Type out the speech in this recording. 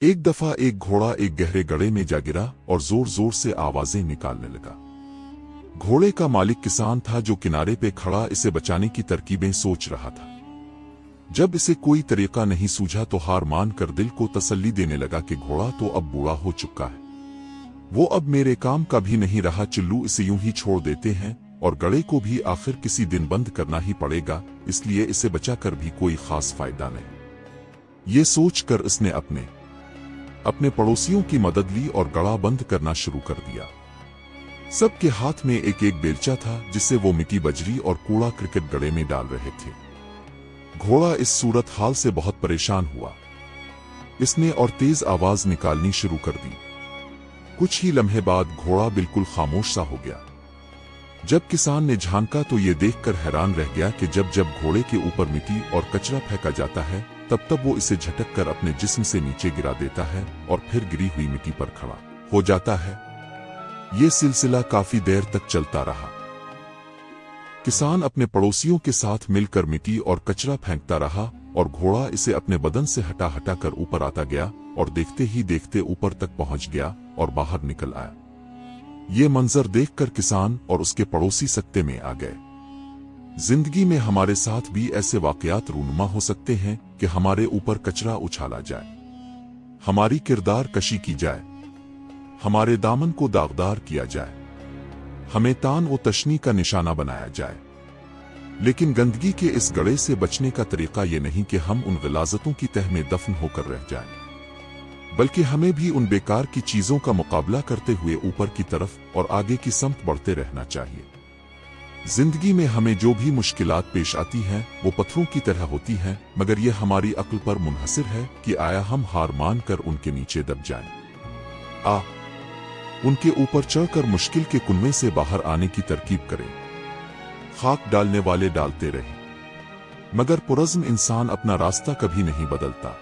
एक दफा एक घोड़ा एक गहरे गड्ढे में जा गिरा और जोर जोर से आवाजें निकालने लगा। घोड़े का मालिक किसान था जो किनारे पे खड़ा इसे बचाने की तरकीबें सोच रहा था। जब इसे कोई तरीका नहीं सूझा तो हार मान कर दिल को तसल्ली देने लगा कि घोड़ा तो अब बूढ़ा हो चुका है, वो अब मेरे काम का भी नहीं रहा, चिल्लू इसे यूं ही छोड़ देते हैं और गड्ढे को भी आखिर किसी दिन बंद करना ही पड़ेगा, इसलिए इसे बचाकर भी कोई खास फायदा नहीं। ये सोचकर इसने अपने पड़ोसियों की मदद ली और गड्ढा बंद करना शुरू कर दिया। सबके हाथ में एक एक बेलचा था जिससे वो मिट्टी, बजरी और कूड़ा क्रिकेट गड्ढे में डाल रहे थे। घोड़ा इस सूरत हाल से बहुत परेशान हुआ। इसने और तेज आवाज निकालनी शुरू कर दी। कुछ ही लम्हे बाद घोड़ा बिल्कुल खामोश सा हो गया। जब किसान ने झांका तो ये देखकर हैरान रह गया कि जब जब घोड़े के ऊपर मिट्टी और कचरा फेंका जाता है तब वो इसे झटक कर अपने जिस्म से नीचे गिरा देता है और फिर गिरी हुई मिट्टी पर खड़ा हो जाता है। ये सिलसिला काफी देर तक चलता रहा। किसान अपने पड़ोसियों के साथ मिलकर मिट्टी और कचरा फेंकता रहा और घोड़ा इसे अपने बदन से हटा हटा कर ऊपर आता गया और देखते ही देखते ऊपर तक पहुंच गया और बाहर निकल आया। ये मंजर देखकर किसान और उसके पड़ोसी सकते में आ गए। जिंदगी में हमारे साथ भी ऐसे वाकयात रूनुमा हो सकते हैं कि हमारे ऊपर कचरा उछाला जाए, हमारी किरदार कशी की जाए, हमारे दामन को दागदार किया जाए, हमें तान व तशनी का निशाना बनाया जाए। लेकिन गंदगी के इस गड्ढे से बचने का तरीका ये नहीं कि हम उन ग़लाज़तों की तह में दफन होकर रह जाएं, बल्कि हमें भी उन बेकार की चीजों का मुकाबला करते हुए ऊपर की तरफ और आगे की समत बढ़ते रहना चाहिए। जिंदगी में हमें जो भी मुश्किलात पेश आती हैं वो पत्थरों की तरह होती हैं, मगर यह हमारी अक्ल पर मुनहसिर है कि आया हम हार मान कर उनके नीचे दब जाएं, उनके ऊपर चढ़कर मुश्किल के कुनवे से बाहर आने की तरकीब करें। खाक डालने वाले डालते रहें, मगर पुरज़्म इंसान अपना रास्ता कभी नहीं बदलता।